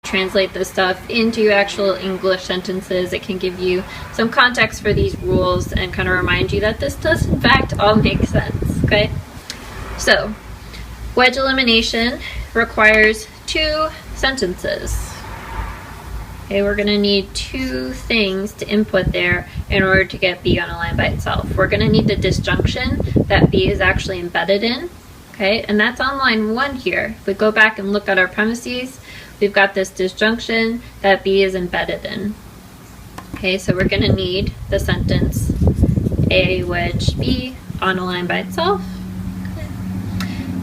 translate this stuff into actual English sentences. It can give you some context for these rules and kind of remind you that this does in fact all make sense, okay? So, wedge elimination requires two sentences. Okay, we're going to need two things to input there in order to get B on a line by itself. We're going to need the disjunction that B is actually embedded in, okay, and that's on line 1 here. If we go back and look at our premises, we've got this disjunction that B is embedded in. Okay, so we're going to need the sentence A wedge B on a line by itself.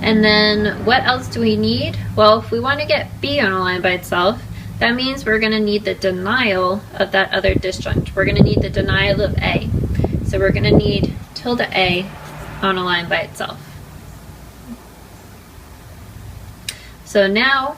And then what else do we need? Well, if we want to get B on a line by itself, that means we're going to need the denial of that other disjunct. We're going to need the denial of A. So we're going to need tilde A on a line by itself. So now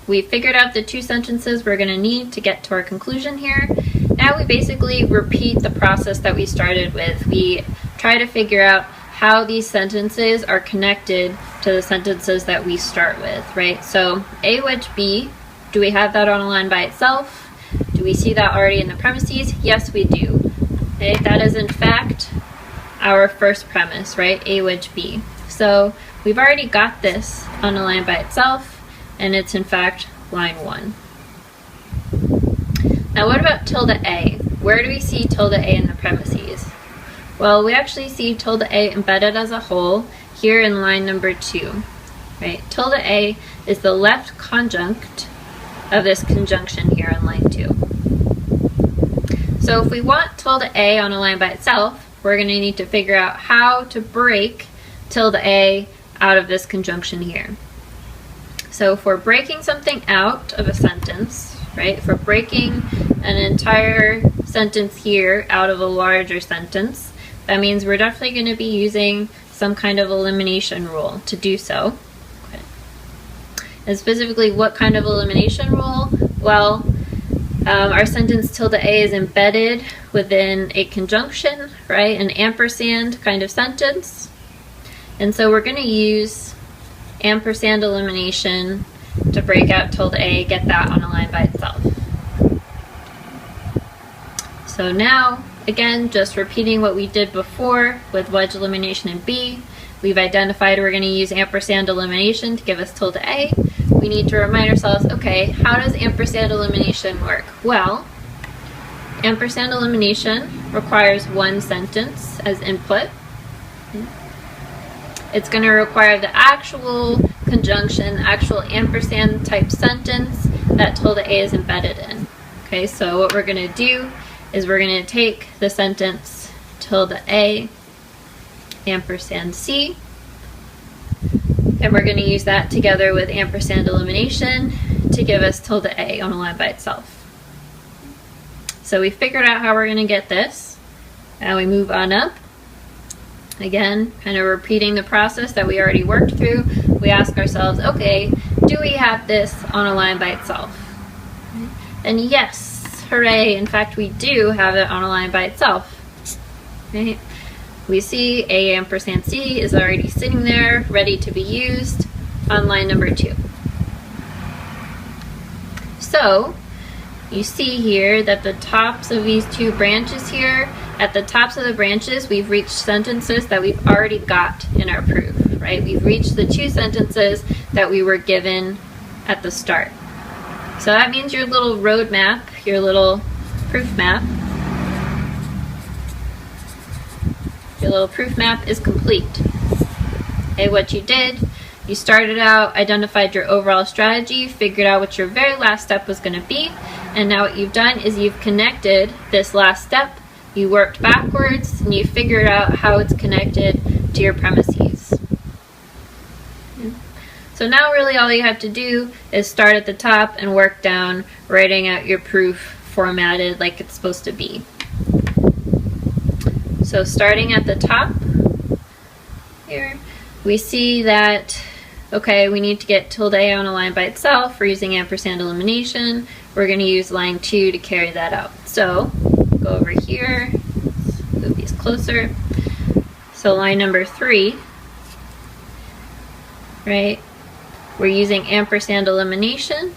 we figured out the two sentences we're going to need to get to our conclusion here. Now we basically repeat the process that we started with. We try to figure out how these sentences are connected to the sentences that we start with, right? So A wedge B, do we have that on a line by itself? Do we see that already in the premises? Yes, we do. Okay, that is in fact our first premise, right? A wedge B. So we've already got this on a line by itself, and it's in fact line 1. Now what about tilde A? Where do we see tilde A in the premises? Well, we actually see tilde A embedded as a whole here in line number 2. Right? Tilde A is the left conjunct of this conjunction here on line 2. So if we want tilde A on a line by itself, we're going to need to figure out how to break tilde A out of this conjunction here. So if we're breaking something out of a sentence, right, if we're breaking an entire sentence here out of a larger sentence, that means we're definitely going to be using some kind of elimination rule to do so. Okay. And specifically, what kind of elimination rule? Well, our sentence tilde A is embedded within a conjunction, right, an ampersand kind of sentence. And so we're going to use ampersand elimination to break out tilde A, get that on a line by itself. So now, again, just repeating what we did before with wedge elimination in B, we've identified we're going to use ampersand elimination to give us tilde A. We need to remind ourselves, okay, how does ampersand elimination work? Well, ampersand elimination requires one sentence as input. It's going to require the actual conjunction, actual ampersand type sentence that tilde A is embedded in. Okay, so what we're going to do is we're going to take the sentence tilde A ampersand C, and we're going to use that together with ampersand elimination to give us tilde A on a line by itself. So we figured out how we're going to get this, and we move on up. Again, kind of repeating the process that we already worked through. We ask ourselves, okay, do we have this on a line by itself? And yes, hooray, in fact we do have it on a line by itself. Okay. We see A ampersand C is already sitting there, ready to be used on line number 2. So, you see here that the tops of these two branches here, at the tops of the branches, we've reached sentences that we've already got in our proof, right? We've reached the two sentences that we were given at the start. So that means your little road map, your little proof map, is complete. Okay, what you did, you started out, identified your overall strategy, figured out what your very last step was going to be, and now what you've done is you've connected this last step, you worked backwards, and you figured out how it's connected to your premises. So now really all you have to do is start at the top and work down, writing out your proof formatted like it's supposed to be. So starting at the top here, we see that, okay, we need to get tilde A on a line by itself. We're using ampersand elimination. We're going to use line 2 to carry that out. So go over here, move these closer. So line number 3, right, we're using ampersand elimination.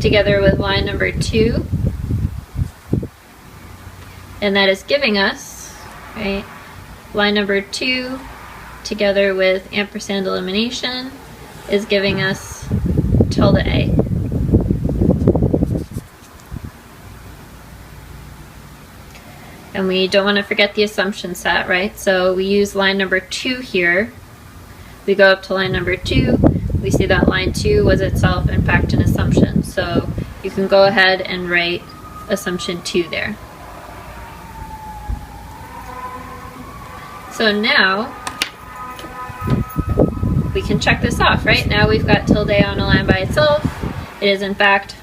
together with line number 2, and that is giving us, right, line number 2 together with ampersand elimination is giving us tilde A. And we don't want to forget the assumption set, right? So we use line number 2 here. We go up to line number 2, we see that line 2 was itself in fact an assumption. So you can go ahead and write assumption 2 there. So now we can check this off, right? Now we've got tilde on a line by itself. It is in fact